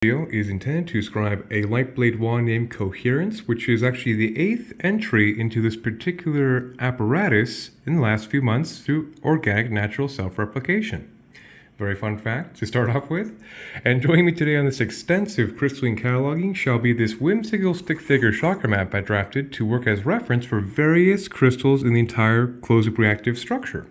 Video is intended to describe a lightblade wand named Coherence, which is actually the 8th entry into this particular apparatus in the last few months through organic natural self-replication. Very fun fact to start off with. And joining me today on this extensive crystalline cataloging shall be this whimsical stick figure chakra map I drafted to work as reference for various crystals in the entire closed-loop reactive structure.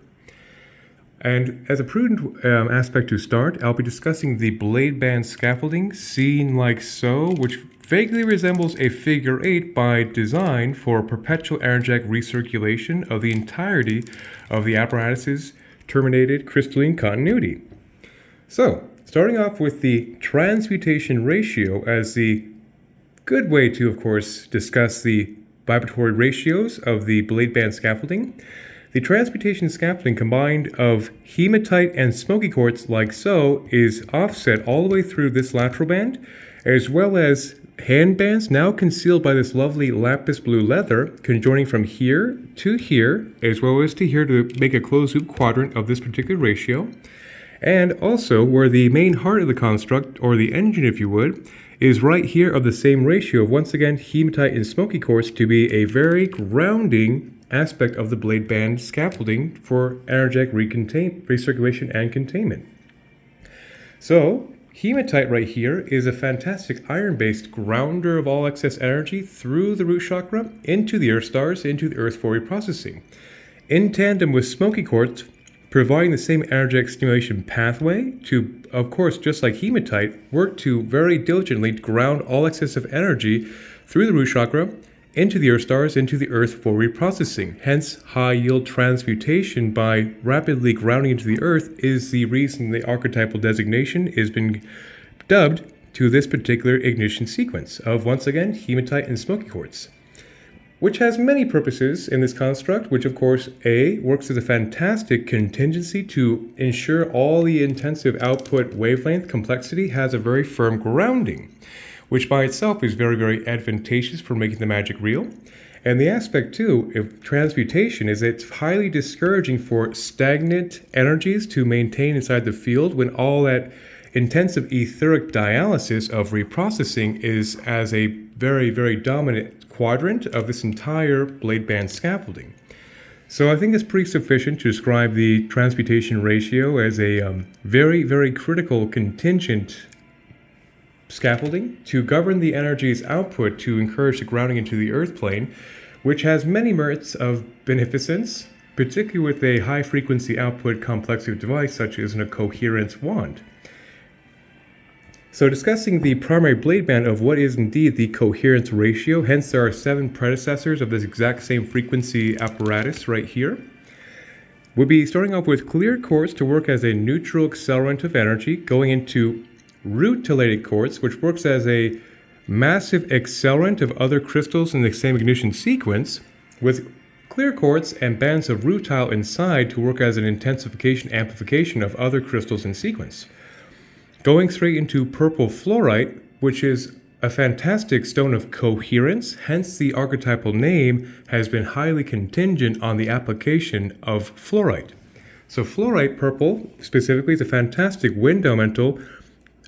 And as a prudent aspect to start, I'll be discussing the blade band scaffolding seen like so, which vaguely resembles a figure 8 by design for perpetual energetic recirculation of the entirety of the apparatus's terminated crystalline continuity. So, starting off with the transmutation ratio as the good way to, of course, discuss the vibratory ratios of the blade band scaffolding. The transmutation scaffolding combined of hematite and smoky quartz like so is offset all the way through this lateral band, as well as hand bands now concealed by this lovely lapis blue leather conjoining from here to here, as well as to here to make a closed loop quadrant of this particular ratio. And also where the main heart of the construct, or the engine if you would, is right here of the same ratio of once again hematite and smoky quartz to be a very grounding aspect of the blade band scaffolding for energetic recirculation and containment. So, hematite right here is a fantastic iron-based grounder of all excess energy through the root chakra into the earth stars, into the earth for reprocessing. In tandem with smoky quartz, providing the same energetic stimulation pathway to, of course, just like hematite, work to very diligently ground all excessive energy through the root chakra into the earth stars, into the earth for reprocessing. Hence, high-yield transmutation by rapidly grounding into the earth is the reason the archetypal designation has been dubbed to this particular ignition sequence of, once again, hematite and smoky quartz, which has many purposes in this construct, which, of course, A, works as a fantastic contingency to ensure all the intensive output wavelength complexity has a very firm grounding, which by itself is very, very advantageous for making the magic real. And the aspect, too, of transmutation is it's highly discouraging for stagnant energies to maintain inside the field when all that intensive etheric dialysis of reprocessing is as a very, very dominant quadrant of this entire blade band scaffolding. So I think it's pretty sufficient to describe the transmutation ratio as a very, very critical contingent scaffolding to govern the energy's output to encourage the grounding into the earth plane, which has many merits of beneficence, particularly with a high frequency output complexity device such as a coherence wand. So discussing the primary blade band of what is indeed the coherence ratio, hence there are 7 predecessors of this exact same frequency apparatus right here. We'll be starting off with clear quartz to work as a neutral accelerant of energy, going into rutilated quartz, which works as a massive accelerant of other crystals in the same ignition sequence, with clear quartz and bands of rutile inside to work as an intensification amplification of other crystals in sequence. Going straight into purple fluorite, which is a fantastic stone of coherence, hence the archetypal name has been highly contingent on the application of fluorite. So fluorite purple specifically is a fantastic wind elemental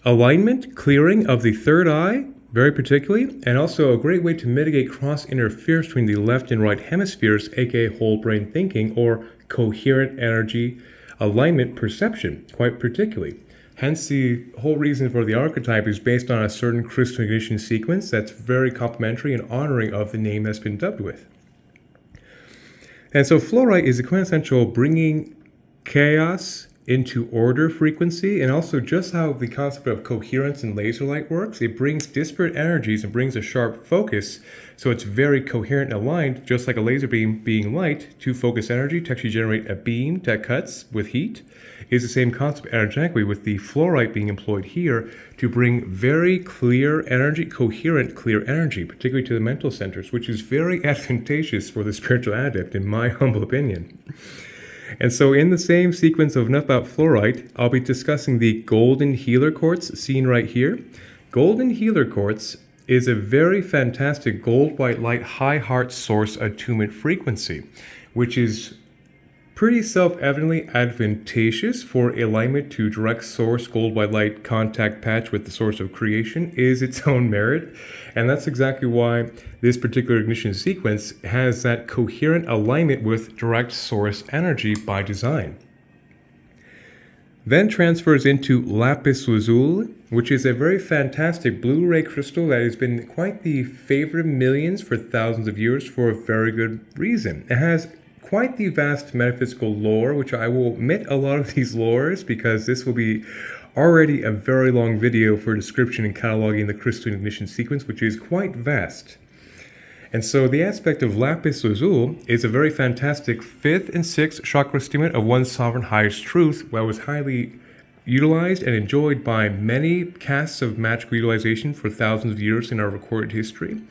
alignment, clearing of the third eye, very particularly, and also a great way to mitigate cross-interference between the left and right hemispheres, aka whole brain thinking, or coherent energy alignment perception, quite particularly. Hence, the whole reason for the archetype is based on a certain crystal ignition sequence that's very complementary and honoring of the name that's been dubbed with. And so fluorite is a quintessential bringing chaos into order frequency, and also just how the concept of coherence and laser light works. It brings disparate energies and brings a sharp focus, so it's very coherent and aligned, just like a laser beam being light to focus energy to actually generate a beam that cuts with heat, is the same concept energetically with the fluorite being employed here to bring very clear energy, coherent clear energy, particularly to the mental centers, which is very advantageous for the spiritual adept in my humble opinion. And so in the same sequence of enough about fluorite, I'll be discussing the golden healer quartz seen right here. Golden healer quartz is a very fantastic gold white light high heart source attunement frequency, which is pretty self-evidently advantageous for alignment to direct source gold white light contact patch with the source of creation is its own merit. And that's exactly why this particular ignition sequence has that coherent alignment with direct source energy by design. Then transfers into lapis lazuli, which is a very fantastic blue ray crystal that has been quite the favorite of millions for thousands of years for a very good reason. It has quite the vast metaphysical lore, which I will omit a lot of these lores because this will be already a very long video for description and cataloging the crystalline ignition sequence, which is quite vast. And so the aspect of lapis lazuli is a very fantastic 5th and 6th chakra stimulant of one's sovereign highest truth, that was highly utilized and enjoyed by many casts of magical utilization for thousands of years in our recorded history,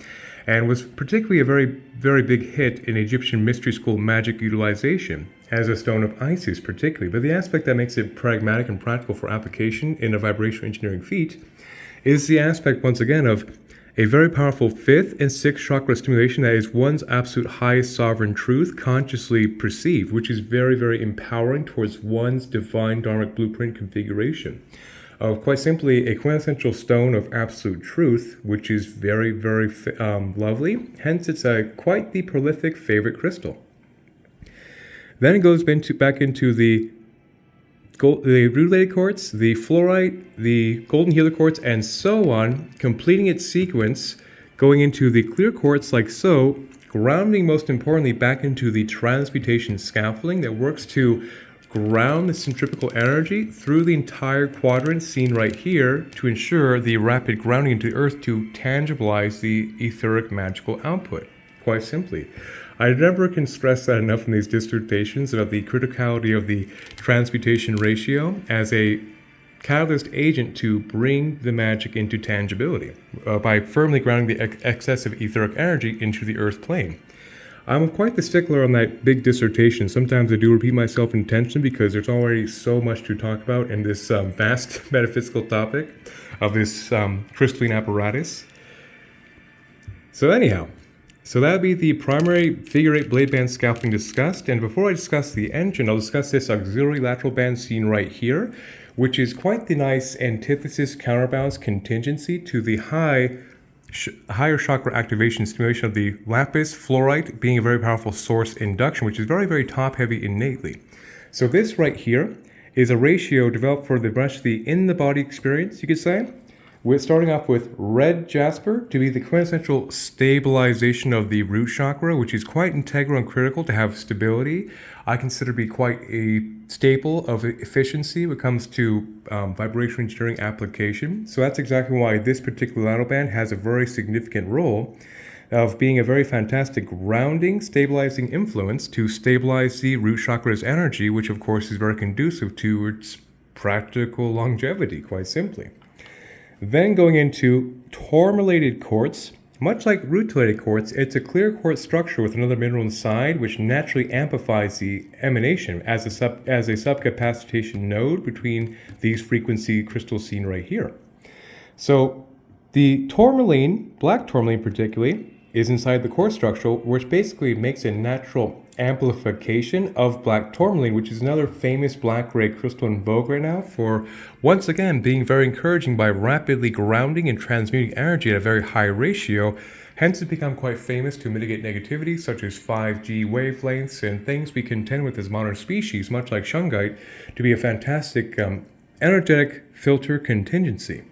and was particularly a very, very big hit in Egyptian mystery school magic utilization as a stone of Isis particularly. But the aspect that makes it pragmatic and practical for application in a vibrational engineering feat is the aspect, once again, of a very powerful 5th and 6th chakra stimulation that is one's absolute highest sovereign truth consciously perceived, which is very, very empowering towards one's divine dharmic blueprint configuration of, quite simply, a quintessential stone of absolute truth, which is very, very lovely. Hence, it's quite the prolific favorite crystal. Then it goes back into the rutilated quartz, the fluorite, the golden healer quartz, and so on, completing its sequence, going into the clear quartz like so, grounding most importantly back into the transmutation scaffolding that works to ground the centripetal energy through the entire quadrant seen right here to ensure the rapid grounding into the earth to tangibilize the etheric magical output, quite simply. I never can stress that enough in these dissertations about the criticality of the transmutation ratio as a catalyst agent to bring the magic into tangibility by firmly grounding the excessive etheric energy into the earth plane. I'm quite the stickler on that big dissertation. Sometimes I do repeat myself intentionally because there's already so much to talk about in this vast metaphysical topic of this crystalline apparatus. So anyhow, so that would be the primary figure 8 blade band scaffolding discussed. And before I discuss the engine, I'll discuss this auxiliary lateral band seen right here, which is quite the nice antithesis counterbalance contingency to the higher chakra activation stimulation of the lapis fluorite being a very powerful source induction, which is very, very top heavy innately. So this right here is a ratio developed for the in-the-body experience, you could say. We're starting off with red jasper to be the quintessential stabilization of the root chakra, which is quite integral and critical to have stability. I consider to be quite a staple of efficiency when it comes to vibration engineering application. So that's exactly why this particular lateral band has a very significant role of being a very fantastic grounding, stabilizing influence to stabilize the root chakra's energy, which of course is very conducive to its practical longevity, quite simply. Then going into tourmalated quartz. Much like rutilated quartz, it's a clear quartz structure with another mineral inside, which naturally amplifies the emanation as a subcapacitation node between these frequency crystals seen right here. So the tourmaline, black tourmaline particularly, is inside the quartz structure, which basically makes a natural amplification of black tourmaline, which is another famous black ray crystal in vogue right now for, once again, being very encouraging by rapidly grounding and transmuting energy at a very high ratio. Hence, it's become quite famous to mitigate negativity, such as 5G wavelengths and things we contend with as modern species, much like shungite, to be a fantastic energetic filter contingency.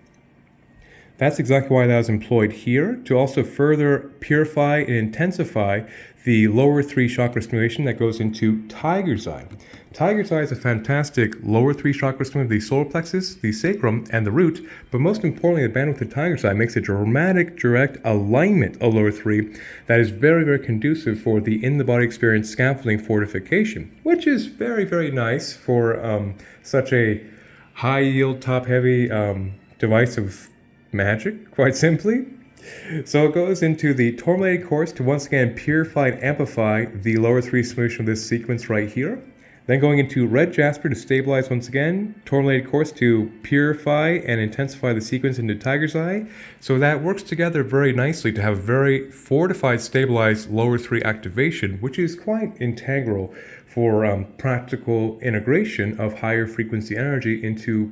That's exactly why that was employed here, to also further purify and intensify the lower 3 chakra stimulation that goes into tiger's eye. Tiger's eye is a fantastic lower 3 chakra stimulation of the solar plexus, the sacrum, and the root, but most importantly, the bandwidth of tiger's eye makes a dramatic, direct alignment of lower 3 that is very, very conducive for the in-the-body experience scaffolding fortification, which is very, very nice for such a high-yield, top-heavy device of magic, quite simply. So it goes into the tourmalated quartz to once again purify and amplify the lower 3 solution of this sequence right here. Then going into red jasper to stabilize once again, tourmalated quartz to purify and intensify the sequence into tiger's eye. So that works together very nicely to have very fortified, stabilized lower 3 activation, which is quite integral for practical integration of higher frequency energy into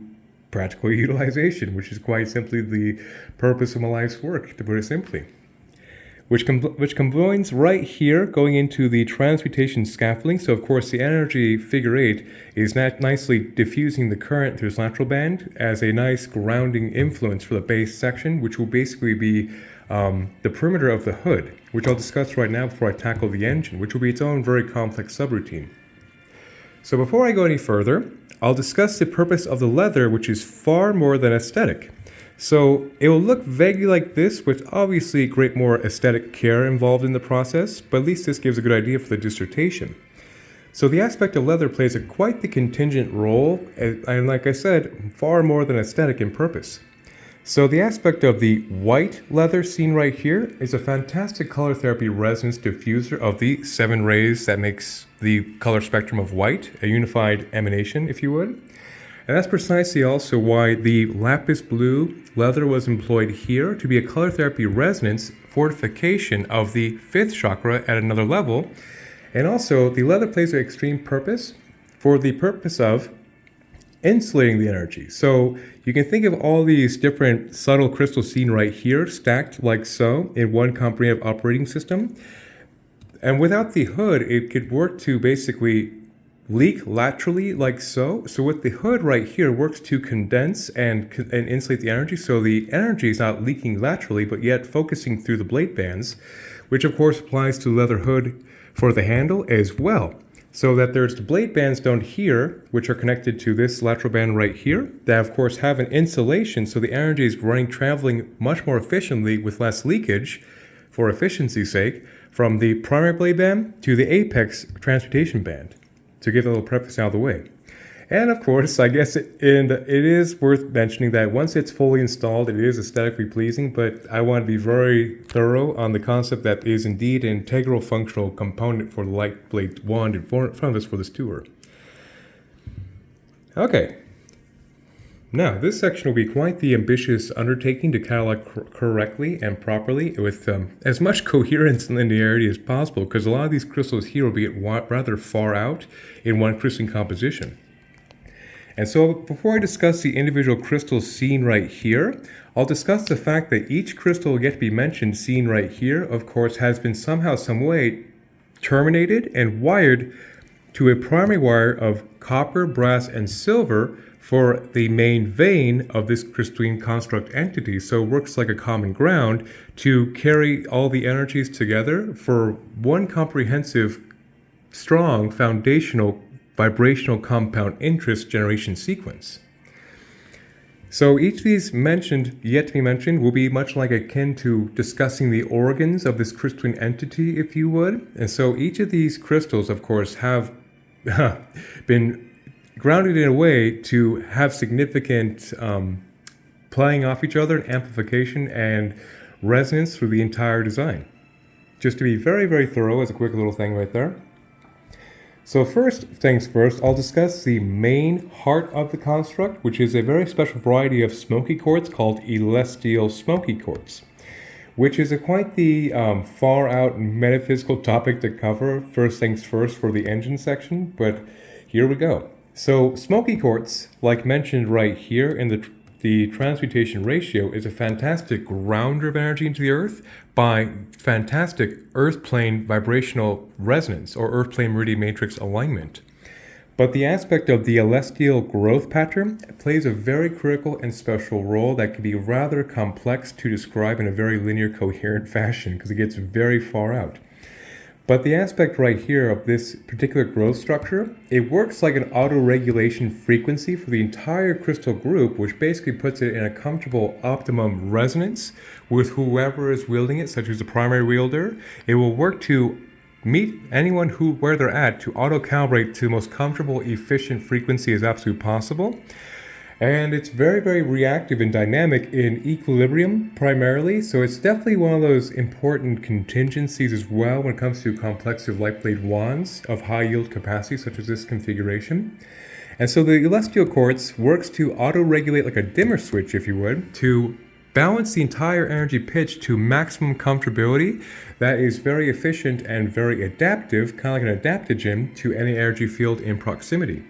practical utilization, which is quite simply the purpose of my life's work, to put it simply. Which combines right here going into the transmutation scaffolding. So of course the energy figure 8 is nicely diffusing the current through this lateral band as a nice grounding influence for the base section, which will basically be the perimeter of the hood, which I'll discuss right now before I tackle the engine, which will be its own very complex subroutine. So before I go any further, I'll discuss the purpose of the leather, which is far more than aesthetic. So it will look vaguely like this, with obviously great more aesthetic care involved in the process, but at least this gives a good idea for the dissertation. So the aspect of leather plays quite the contingent role, and like I said, far more than aesthetic in purpose. So the aspect of the white leather seen right here is a fantastic color therapy resonance diffuser of the 7 rays that makes the color spectrum of white, a unified emanation, if you would. And that's precisely also why the lapis blue leather was employed here to be a color therapy resonance fortification of the 5th chakra at another level. And also, the leather plays an extreme purpose for the purpose of insulating the energy. So you can think of all these different subtle crystals seen right here, stacked like so in one comprehensive operating system. And without the hood, it could work to basically leak laterally like so. So with the hood right here works to condense and insulate the energy. So the energy is not leaking laterally, but yet focusing through the blade bands, which of course applies to the leather hood for the handle as well. So that there's the blade bands down here, which are connected to this lateral band right here, that of course have an insulation. So the energy is traveling much more efficiently with less leakage for efficiency's sake from the primary blade band to the apex transmutation band. To give a little preface out of the way. And of course, I guess it is worth mentioning that once it's fully installed, it is aesthetically pleasing, but I want to be very thorough on the concept that is indeed an integral functional component for the lightblade wand in front of us for this tour. Okay. Now, this section will be quite the ambitious undertaking to catalog correctly and properly with as much coherence and linearity as possible, because a lot of these crystals here will be rather far out in one crystalline composition. And so before I discuss the individual crystals seen right here, I'll discuss the fact that each crystal yet to be mentioned seen right here, of course, has been somehow, some way terminated and wired to a primary wire of copper, brass, and silver for the main vein of this crystalline construct entity. So it works like a common ground to carry all the energies together for one comprehensive, strong, foundational, vibrational compound interest generation sequence. So each of these yet to be mentioned, will be much like akin to discussing the organs of this crystalline entity, if you would. And so each of these crystals, of course, have been grounded in a way to have significant playing off each other and amplification and resonance through the entire design. Just to be very, very thorough as a quick little thing right there. So first things first, I'll discuss the main heart of the construct, which is a very special variety of smoky quartz called celestial smoky quartz, which is quite the far out metaphysical topic to cover. First things first for the engine section, but here we go. So smoky quartz, like mentioned right here in the transmutation ratio, is a fantastic grounder of energy into the earth by fantastic earth plane vibrational resonance or earth plane meridian matrix alignment. But the aspect of the celestial growth pattern plays a very critical and special role that can be rather complex to describe in a very linear, coherent fashion because it gets very far out. But the aspect right here of this particular growth structure, it works like an auto-regulation frequency for the entire crystal group, which basically puts it in a comfortable optimum resonance with whoever is wielding it, such as the primary wielder. It will work to meet anyone where they're at to auto-calibrate to the most comfortable, efficient frequency as absolutely possible. And it's very, very reactive and dynamic in equilibrium primarily. So it's definitely one of those important contingencies as well when it comes to complexive light blade wands of high yield capacity, such as this configuration. And so the celestial quartz works to auto-regulate like a dimmer switch, if you would, to balance the entire energy pitch to maximum comfortability that is very efficient and very adaptive, kind of like an adaptogen to any energy field in proximity.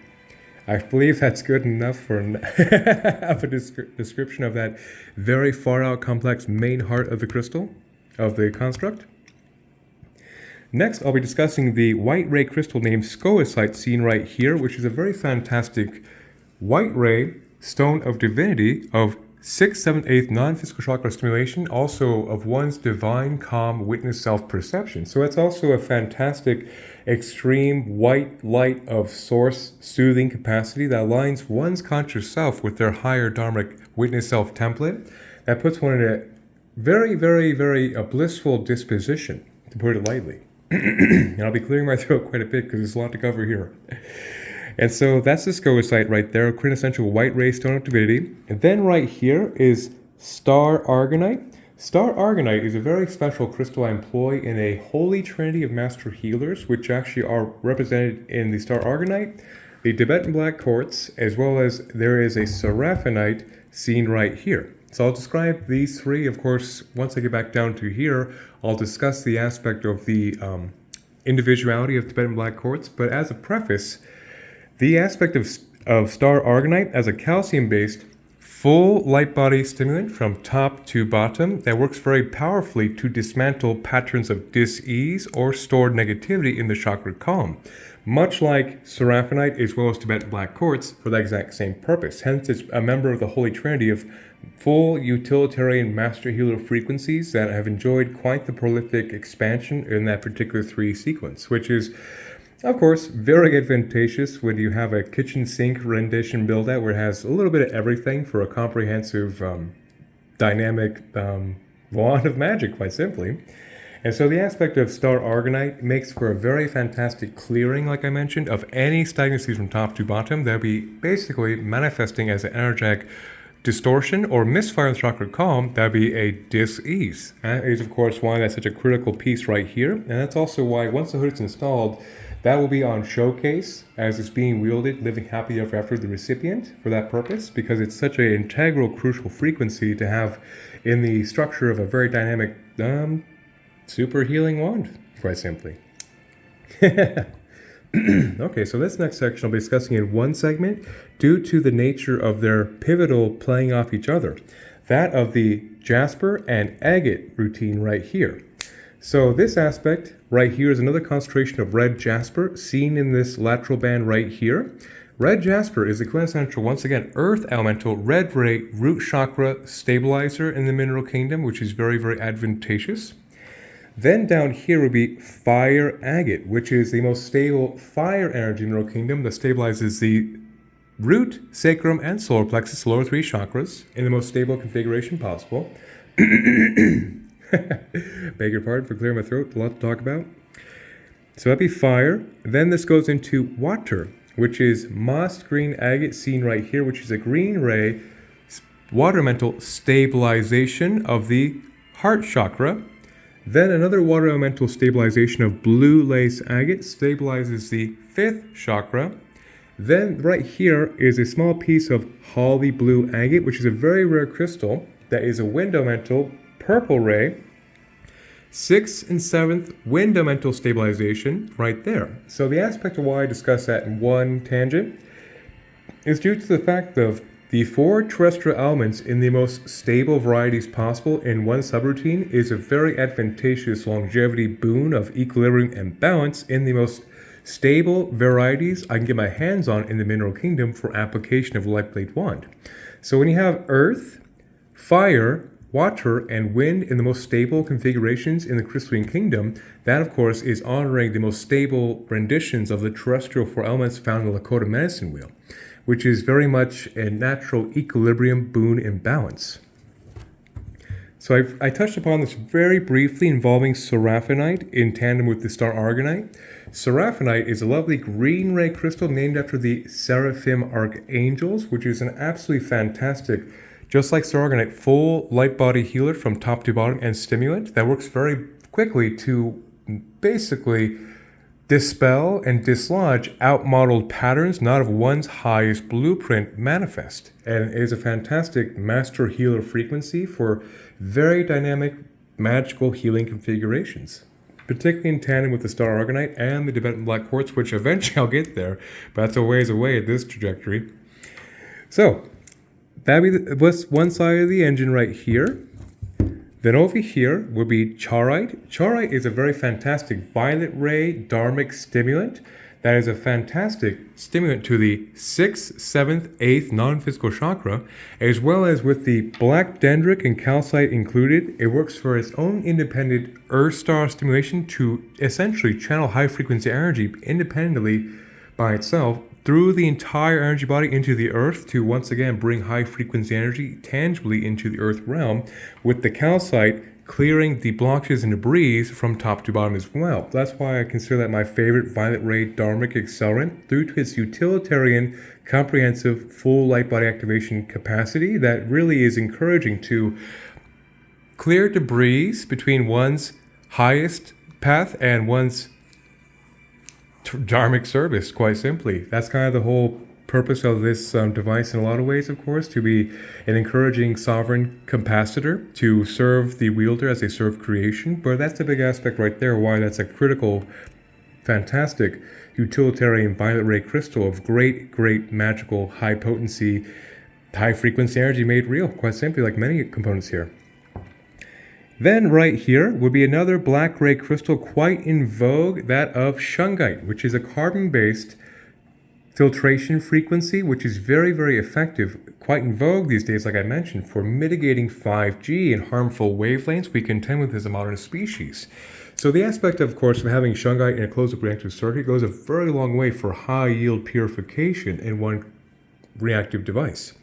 I believe that's good enough for a description of that very far out complex main heart of the crystal, of the construct. Next, I'll be discussing the white ray crystal named scolecite seen right here, which is a very fantastic white ray stone of divinity of 6th, 7th, 8th non-physical chakra stimulation, also of one's divine, calm, witness self-perception. So it's also a fantastic, extreme white light of source soothing capacity that aligns one's conscious self with their higher dharmic witness self template. That puts one in a very, very, very blissful disposition, to put it lightly. And I'll be clearing my throat quite a bit because there's a lot to cover here. And so that's the scolecite right there, quintessential white ray stone of divinity. And then right here is star argonite. Star argonite is a very special crystal I employ in a holy trinity of master healers, which actually are represented in the star argonite, the Tibetan black quartz, as well as there is a seraphinite seen right here. So I'll describe these three. Of course, once I get back down to here, I'll discuss the aspect of the individuality of Tibetan black quartz. But as a preface, the aspect of star argonite as a calcium-based full light body stimulant from top to bottom that works very powerfully to dismantle patterns of dis-ease or stored negativity in the chakra column, much like seraphinite as well as Tibetan black quartz for that exact same purpose. Hence, it's a member of the Holy Trinity of full utilitarian master healer frequencies that have enjoyed quite the prolific expansion in that particular three sequence, which is, of course, very advantageous when you have a kitchen sink rendition build out where it has a little bit of everything for a comprehensive, dynamic wand of magic, quite simply. And so the aspect of star argonite makes for a very fantastic clearing, like I mentioned, of any stagnancies from top to bottom. They'll be basically manifesting as an energetic distortion or misfire in the chakra column. That'd be a dis-ease. That is, of course, why that's such a critical piece right here. And that's also why once the hood is installed, that will be on showcase as it's being wielded, living happily ever after the recipient for that purpose, because it's such an integral, crucial frequency to have in the structure of a very dynamic, super healing wand, quite simply. Okay, so this next section I'll be discussing in one segment due to the nature of their pivotal playing off each other, that of the jasper and agate routine right here. So this aspect right here is another concentration of red jasper seen in this lateral band right here. Red jasper is the quintessential, once again, earth elemental red ray root chakra stabilizer in the mineral kingdom, which is very, very advantageous. Then down here would be fire agate, which is the most stable fire energy mineral kingdom that stabilizes the root, sacrum, and solar plexus, lower three chakras, in the most stable configuration possible. Beg your pardon for clearing my throat, a lot to talk about. So that'd be fire. Then this goes into water, which is moss green agate seen right here, which is a green ray water elemental stabilization of the heart chakra. Then another water elemental stabilization of blue lace agate stabilizes the fifth chakra. Then right here is a small piece of holly blue agate, which is a very rare crystal that is a wind elemental purple ray, 6th and 7th wind elemental stabilization right there. So the aspect of why I discuss that in one tangent is due to the fact of the four terrestrial elements in the most stable varieties possible in one subroutine is a very advantageous longevity boon of equilibrium and balance in the most stable varieties I can get my hands on in the mineral kingdom for application of light blade wand. So when you have earth, fire, water, and wind in the most stable configurations in the crystalline kingdom, that of course is honoring the most stable renditions of the terrestrial four elements found in the Lakota medicine wheel, which is very much a natural equilibrium, boon, and balance. So I touched upon this very briefly involving seraphinite in tandem with the star argonite. Seraphinite is a lovely green ray crystal named after the seraphim archangels, which is an absolutely fantastic, just like star argonite, full light body healer from top to bottom and stimulant that works very quickly to basically dispel and dislodge outmodeled patterns not of one's highest blueprint manifest, and is a fantastic master healer frequency for very dynamic magical healing configurations, particularly in tandem with the star argonite and the Tibetan black quartz, which eventually I'll get there, but that's a ways away at this trajectory. So that was one side of the engine right here. Then over here would be chaurite. Chaurite is a very fantastic violet ray dharmic stimulant that is a fantastic stimulant to the 6th, 7th, 8th non-physical chakra, as well as with the black dendric and calcite included. It works for its own independent earth star stimulation to essentially channel high frequency energy independently by itself through the entire energy body into the earth to once again bring high frequency energy tangibly into the earth realm, with the calcite clearing the blockages and debris from top to bottom as well. That's why I consider that my favorite violet ray dharmic accelerant, due to its utilitarian, comprehensive, full light body activation capacity that really is encouraging to clear debris between one's highest path and one's dharmic service, quite simply. That's kind of the whole purpose of this device in a lot of ways, of course, to be an encouraging sovereign capacitor, to serve the wielder as they serve creation. But that's the big aspect right there, why that's a critical, fantastic, utilitarian violet ray crystal of great, great magical, high potency, high frequency energy made real, quite simply, like many components here. Then right here would be another black ray crystal quite in vogue, that of shungite, which is a carbon-based filtration frequency, which is very, very effective, quite in vogue these days, like I mentioned, for mitigating 5G and harmful wavelengths we contend with as a modern species. So the aspect, of course, of having shungite in a closed-loop reactive circuit goes a very long way for high-yield purification in one reactive device.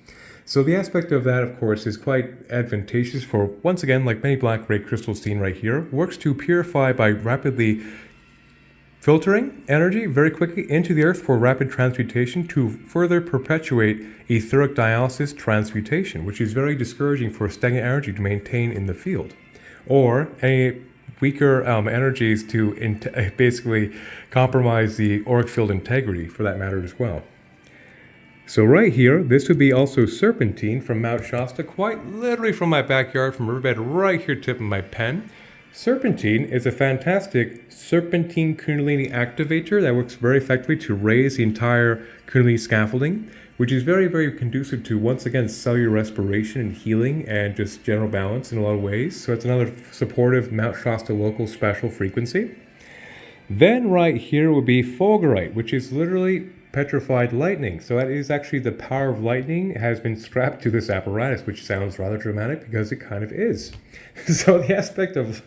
So the aspect of that, of course, is quite advantageous for, once again, like many black ray crystals seen right here, works to purify by rapidly filtering energy very quickly into the earth for rapid transmutation to further perpetuate etheric dialysis transmutation, which is very discouraging for stagnant energy to maintain in the field, or any weaker energies to basically compromise the auric field integrity, for that matter, as well. So right here, this would be also serpentine from Mount Shasta, quite literally from my backyard, from riverbed right here tip of my pen. Serpentine is a fantastic serpentine kundalini activator that works very effectively to raise the entire kundalini scaffolding, which is very, very conducive to, once again, cellular respiration and healing and just general balance in a lot of ways. So it's another supportive Mount Shasta local special frequency. Then right here would be fulgurite, which is literally petrified lightning. So that is actually the power of lightning has been strapped to this apparatus, which sounds rather dramatic because it kind of is. So the aspect of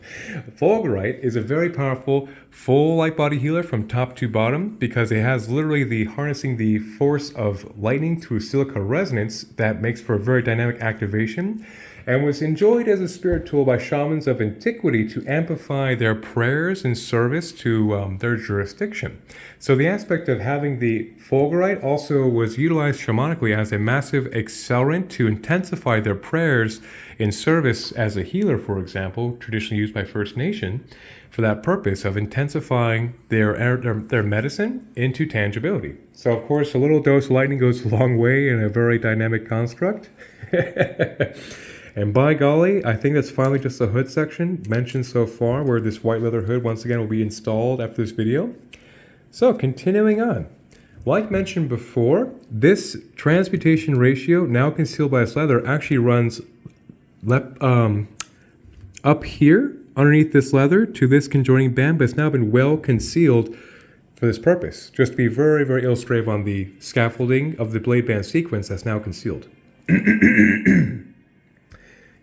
fulgurite is a very powerful full light body healer from top to bottom, because it has literally the harnessing the force of lightning through silica resonance that makes for a very dynamic activation, and was enjoyed as a spirit tool by shamans of antiquity to amplify their prayers and service to their jurisdiction. So the aspect of having the fulgurite also was utilized shamanically as a massive accelerant to intensify their prayers in service as a healer, for example, traditionally used by First Nation, for that purpose of intensifying their medicine into tangibility. So of course, a little dose of lightning goes a long way in a very dynamic construct. And by golly, I think that's finally just the hood section mentioned so far, where this white leather hood once again will be installed after this video. So continuing on, like mentioned before, this transmutation ratio, now concealed by this leather, actually runs up here underneath this leather to this conjoining band, but it's now been well concealed for this purpose, just to be very, very illustrative on the scaffolding of the blade band sequence that's now concealed.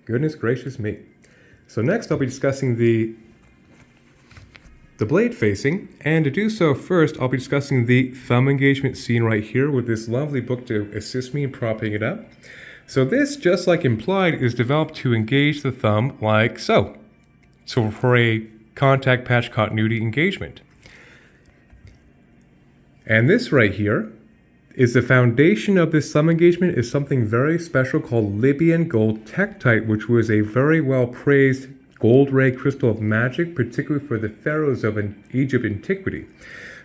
Goodness gracious me. So next I'll be discussing the blade facing, and to do so first I'll be discussing the thumb engagement scene right here with this lovely book to assist me in propping it up. So this, just like implied, is developed to engage the thumb like so. So for a contact patch continuity engagement. And this right here is the foundation of this thumb engagement is something very special called Libyan gold tektite, which was a very well praised gold ray crystal of magic, particularly for the pharaohs of Egypt antiquity.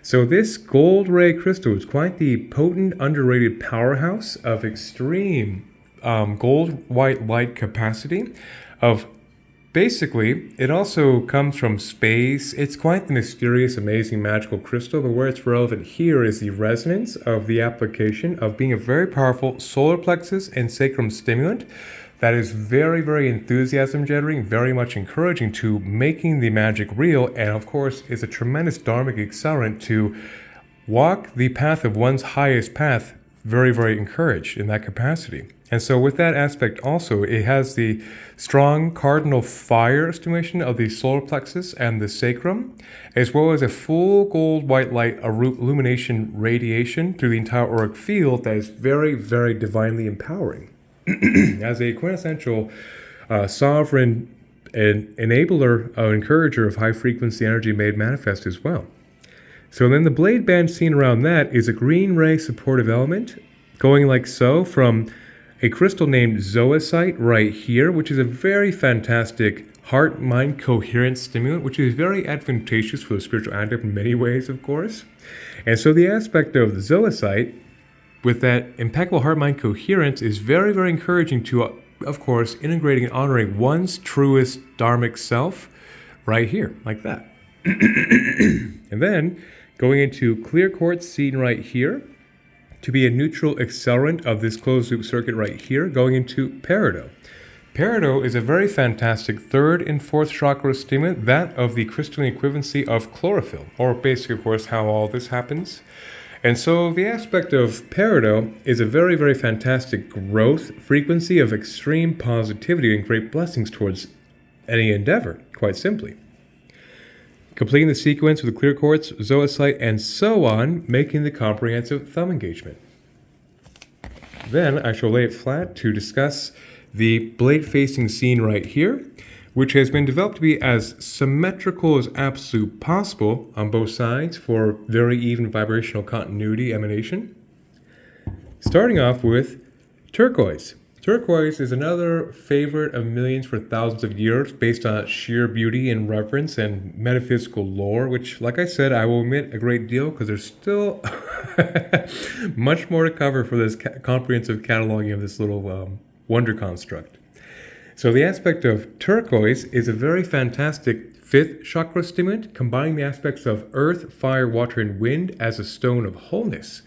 So this gold ray crystal is quite the potent, underrated powerhouse of extreme gold white light capacity of basically, it also comes from space. It's quite the mysterious, amazing, magical crystal, but where it's relevant here is the resonance of the application of being a very powerful solar plexus and sacrum stimulant that is very, very enthusiasm generating, very much encouraging to making the magic real, and of course is a tremendous dharmic accelerant to walk the path of one's highest path, very, very encouraged in that capacity. And so with that aspect also, it has the strong cardinal fire stimulation of the solar plexus and the sacrum, as well as a full gold white light illumination radiation through the entire auric field that is very, very divinely empowering. As a quintessential sovereign and enabler, encourager of high frequency energy made manifest as well. So then the blade band seen around that is a green ray supportive element going like so from a crystal named zoisite right here, which is a very fantastic heart-mind coherence stimulant, which is very advantageous for the spiritual adept in many ways, of course. And so the aspect of the zoisite with that impeccable heart-mind coherence is very, very encouraging to, of course, integrating and honoring one's truest dharmic self right here, like that. And then going into clear quartz seen right here, to be a neutral accelerant of this closed loop circuit right here, going into peridot. Peridot is a very fantastic third and fourth chakra stimulant, that of the crystalline equivalency of chlorophyll, or basically, of course, how all this happens. And so the aspect of peridot is a very, very fantastic growth frequency of extreme positivity and great blessings towards any endeavor, quite simply. Completing the sequence with the clear quartz, zoisite, and so on, making the comprehensive thumb engagement. Then I shall lay it flat to discuss the blade facing scene right here, which has been developed to be as symmetrical as absolutely possible on both sides for very even vibrational continuity emanation. Starting off with turquoise. Turquoise is another favorite of millions for thousands of years based on its sheer beauty and reverence and metaphysical lore, which, like I said, I will omit a great deal because there's still much more to cover for this comprehensive cataloging of this little wonder construct. So the aspect of turquoise is a very fantastic fifth chakra stimulant, combining the aspects of earth, fire, water, and wind as a stone of wholeness.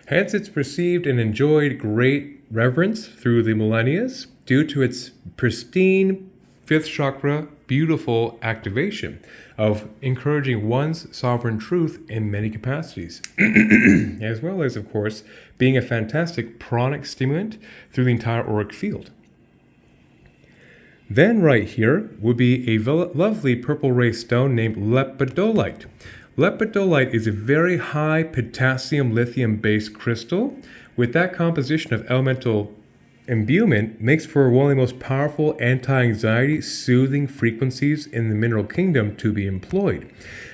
Hence, it's perceived and enjoyed great reverence through the millennia due to its pristine fifth chakra, beautiful activation of encouraging one's sovereign truth in many capacities, as well as, of course, being a fantastic pranic stimulant through the entire auric field. Then right here would be a lovely purple ray stone named lepidolite. Lepidolite is a very high potassium lithium based crystal. With that composition of elemental imbuement, makes for one of the most powerful anti-anxiety soothing frequencies in the mineral kingdom to be employed,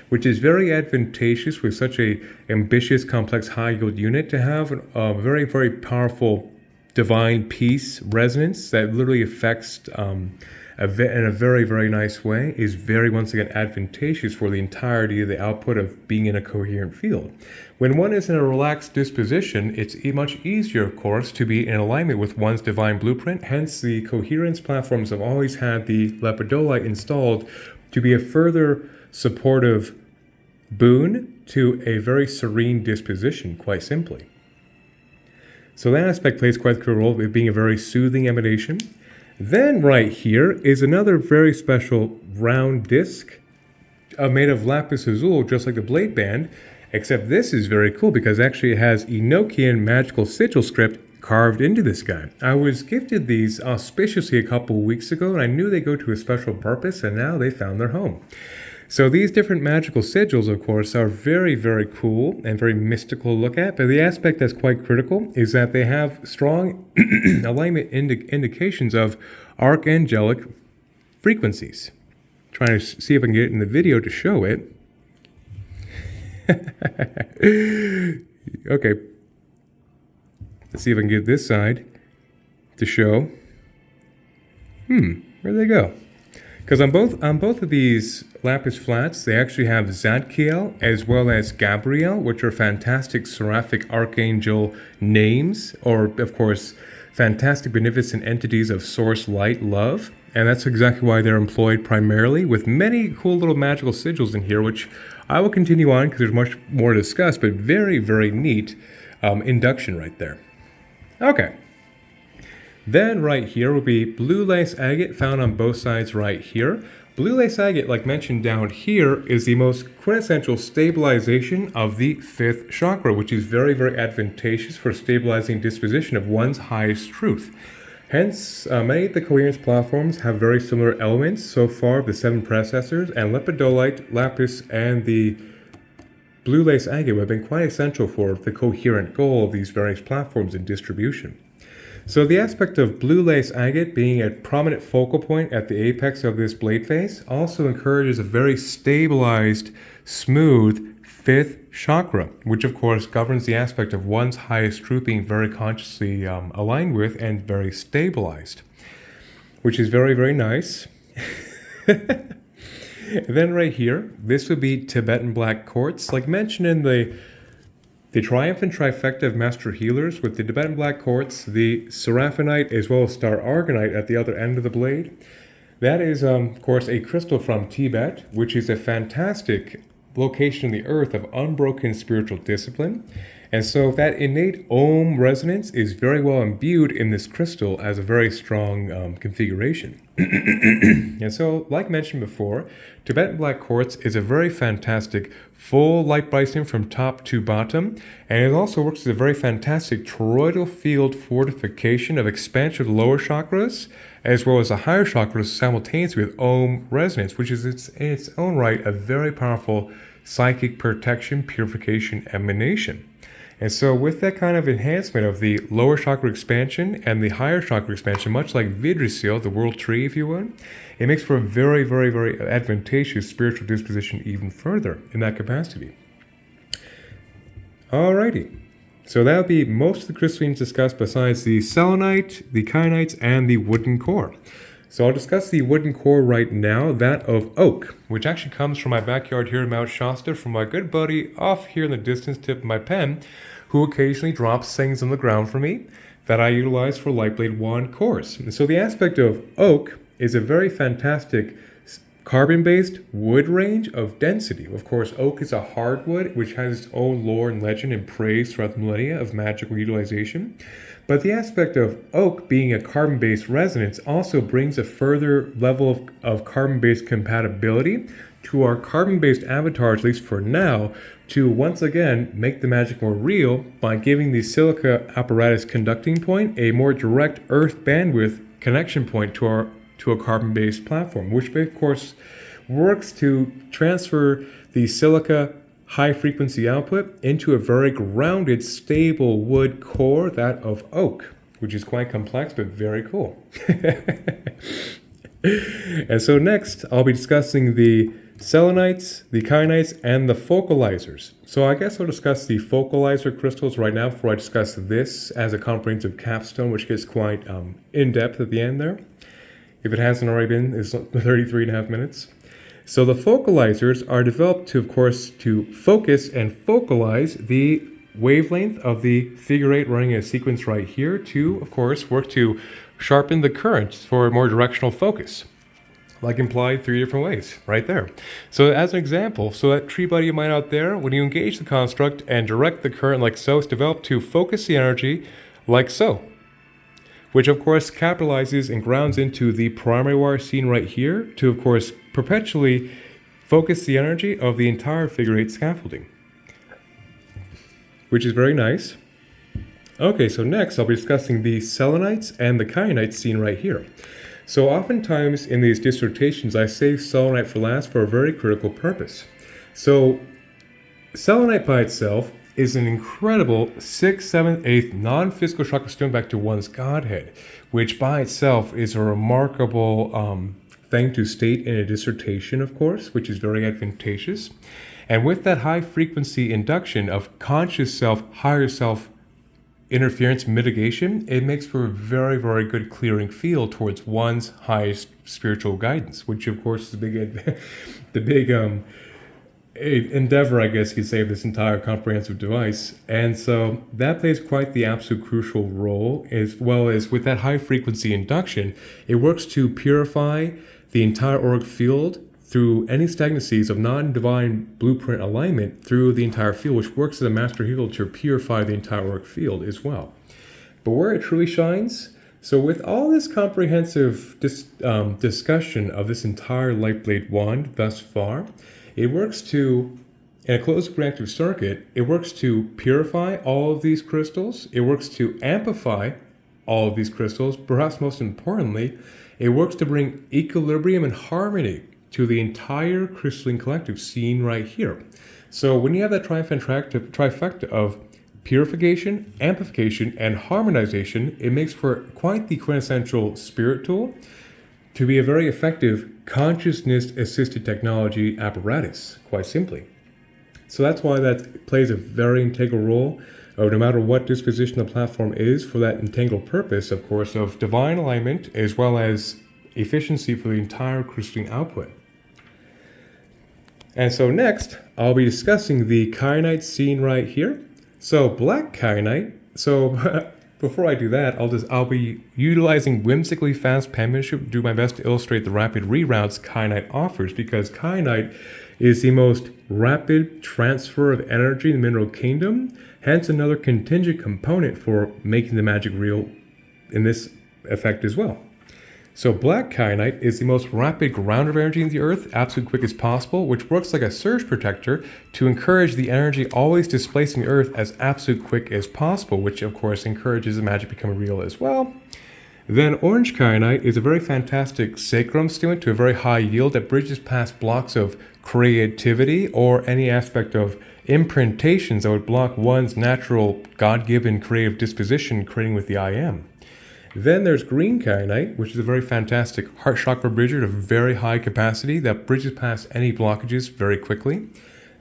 which is very advantageous with such a ambitious, complex, high yield unit to have a very, very powerful divine peace resonance that literally affects in a very, very nice way, is very, once again, advantageous for the entirety of the output of being in a coherent field. When one is in a relaxed disposition, it's much easier, of course, to be in alignment with one's divine blueprint. Hence, the coherence platforms have always had the lepidolite installed to be a further supportive boon to a very serene disposition, quite simply. So that aspect plays quite a crucial role, it being a very soothing emanation. Then right here is another very special round disc made of lapis azul, just like the blade band, except this is very cool because actually it has Enochian magical sigil script carved into this guy. I was gifted these auspiciously a couple weeks ago, and I knew they go to a special purpose, and now they found their home. So these different magical sigils, of course, are very, very cool and very mystical to look at, but the aspect that's quite critical is that they have strong alignment indications of archangelic frequencies. Trying to see if I can get it in the video to show it. Okay. Let's see if I can get this side to show. Where'd they go? Because on both of these lapis flats, they actually have Zadkiel as well as Gabriel, which are fantastic seraphic archangel names, or of course, fantastic beneficent entities of source light love. And that's exactly why they're employed primarily, with many cool little magical sigils in here, which I will continue on because there's much more to discuss, but very, very neat induction right there. Okay. Then right here will be blue lace agate found on both sides right here. Blue lace agate, like mentioned down here, is the most quintessential stabilization of the 5th chakra, which is very, very advantageous for stabilizing disposition of one's highest truth. Hence, many of the Coherence platforms have very similar elements so far of the 7 predecessors, and lepidolite, lapis, and the blue lace agate have been quite essential for the coherent goal of these various platforms in distribution. So the aspect of blue lace agate being a prominent focal point at the apex of this blade face also encourages a very stabilized, smooth 5th chakra, which of course governs the aspect of one's highest truth being very consciously aligned with and very stabilized, which is very, very nice. And then right here, this would be Tibetan black quartz. Like mentioned in the triumphant trifecta of master healers, with the Tibetan black quartz, the seraphinite, as well as star argonite at the other end of the blade. That is, of course, a crystal from Tibet, which is a fantastic location in the earth of unbroken spiritual discipline. And so that innate Om resonance is very well imbued in this crystal as a very strong configuration. And so, like mentioned before, Tibetan black quartz is a very fantastic full light bison from top to bottom, and it also works as a very fantastic toroidal field fortification of expansion of the lower chakras, as well as the higher chakras simultaneously with Om resonance, which is in its own right a very powerful psychic protection, purification, emanation. And so with that kind of enhancement of the lower chakra expansion and the higher chakra expansion, much like Vidrisil, the world tree, if you would, it makes for a very, very, very advantageous spiritual disposition even further in that capacity. Alrighty. So that would be most of the crystallines discussed besides the selenite, the kyanites, and the wooden core. So I'll discuss the wooden core right now, that of oak, which actually comes from my backyard here in Mount Shasta from my good buddy off here in the distance tip of my pen, who occasionally drops things on the ground for me that I utilize for lightblade wand cores. And so the aspect of oak is a very fantastic carbon-based wood range of density. Of course, oak is a hardwood, which has its own lore and legend and praise throughout the millennia of magical utilization. But the aspect of oak being a carbon-based resonance also brings a further level of carbon-based compatibility to our carbon-based avatars, at least for now, to once again make the magic more real by giving the silica apparatus conducting point a more direct earth bandwidth connection point to a carbon-based platform, which of course works to transfer the silica high-frequency output into a very grounded, stable wood core, that of oak, which is quite complex but very cool. And so next, I'll be discussing the selenites, the kyanites, and the focalizers. So I guess I'll discuss the focalizer crystals right now before I discuss this as a comprehensive capstone, which gets quite in-depth at the end there. If it hasn't already been, it's 33.5 minutes. So the focalizers are developed to, of course, to focus and focalize the wavelength of the figure 8 running in a sequence right here to, of course, work to sharpen the current for a more directional focus, like implied 3 different ways right there. So as an example, so that tree buddy of mine out there, when you engage the construct and direct the current like so, it's developed to focus the energy like so, which of course capitalizes and grounds into the primary wire seen right here to, of course, perpetually focus the energy of the entire figure 8 scaffolding, which is very nice. Okay, so next I'll be discussing the selenites and the kyanites seen right here. So oftentimes in these dissertations, I save selenite for last for a very critical purpose. So selenite by itself is an incredible 6th, 7th, 8th non-physical chakra stone back to one's godhead, which by itself is a remarkable thing to state in a dissertation, of course, which is very advantageous. And with that high frequency induction of conscious self, higher self interference mitigation, it makes for a very, very good clearing field towards one's highest spiritual guidance, which of course is the big endeavor, I guess you could say, of this entire comprehensive device. And so that plays quite the absolute crucial role, as well as with that high frequency induction, it works to purify the entire auric field through any stagnancies of non-divine blueprint alignment through the entire field, which works as a master healer to purify the entire auric field as well. But where it truly shines, so with all this comprehensive discussion of this entire lightblade wand thus far, it works to, in a closed reactive circuit, it works to purify all of these crystals, it works to amplify all of these crystals, perhaps most importantly, it works to bring equilibrium and harmony to the entire crystalline collective seen right here. So when you have that trifecta of purification, amplification, and harmonization, it makes for quite the quintessential spirit tool to be a very effective consciousness-assisted technology apparatus, quite simply. So that's why that plays a very integral role, no matter what disposition the platform is, for that integral purpose, of course, of divine alignment as well as efficiency for the entire crystalline output. And so next, I'll be discussing the kyanite seen right here. So black kyanite, so before I do that, I'll be utilizing whimsically fast penmanship to do my best to illustrate the rapid reroutes kyanite offers, because kyanite is the most rapid transfer of energy in the mineral kingdom, hence another contingent component for making the magic real in this effect as well. So black kyanite is the most rapid ground of energy in the earth, absolute quick as possible, which works like a surge protector to encourage the energy always displacing the earth as absolute quick as possible, which of course encourages the magic becoming real as well. Then orange kyanite is a very fantastic sacrum stimulant to a very high yield that bridges past blocks of creativity or any aspect of imprintations that would block one's natural God-given creative disposition, creating with the I am. Then there's green kyanite, which is a very fantastic heart chakra bridger of very high capacity that bridges past any blockages very quickly.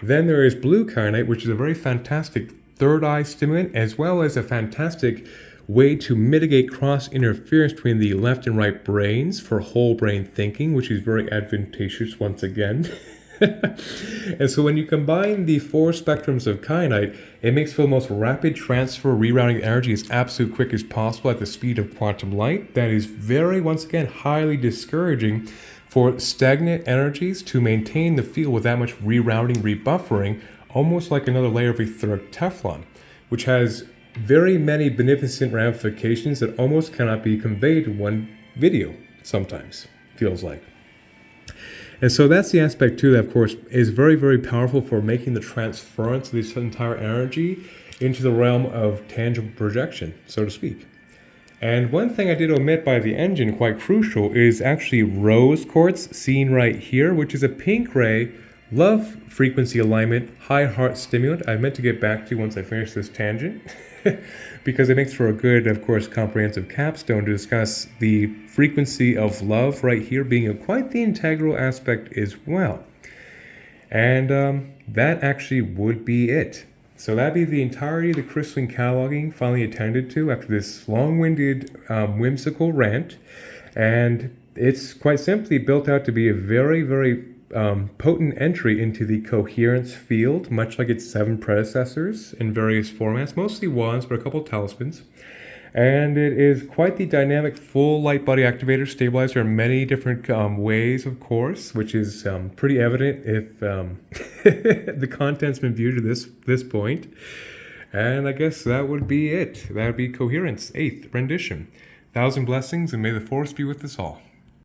Then there is blue kyanite, which is a very fantastic third eye stimulant, as well as a fantastic way to mitigate cross interference between the left and right brains for whole brain thinking, which is very advantageous once again. And so when you combine the four spectrums of kyanite, it makes for the most rapid transfer, rerouting energy as absolute quick as possible at the speed of quantum light. That is very, once again, highly discouraging for stagnant energies to maintain the field with that much rerouting, rebuffering, almost like another layer of etheric Teflon, which has very many beneficent ramifications that almost cannot be conveyed in one video, sometimes, feels like. And so that's the aspect too that, of course, is very, very powerful for making the transference of this entire energy into the realm of tangible projection, so to speak. And one thing I did omit by the engine, quite crucial, is actually rose quartz seen right here, which is a pink ray, love frequency alignment, high heart stimulant. I meant to get back to once I finish this tangent, because it makes for a good, of course, comprehensive capstone to discuss the frequency of love right here being quite the integral aspect as well. And that actually would be it. So that'd be the entirety of the crystalline cataloging finally attended to after this long-winded, whimsical rant. And it's quite simply built out to be a very, very potent entry into the coherence field, much like its 7 predecessors in various formats, mostly wands, but a couple of talismans. And it is quite the dynamic full light body activator stabilizer in many different ways, of course, which is pretty evident if the content's been viewed to this point. And I guess that would be it. That would be Coherence, 8th Rendition. 1,000 blessings, and may the force be with us all.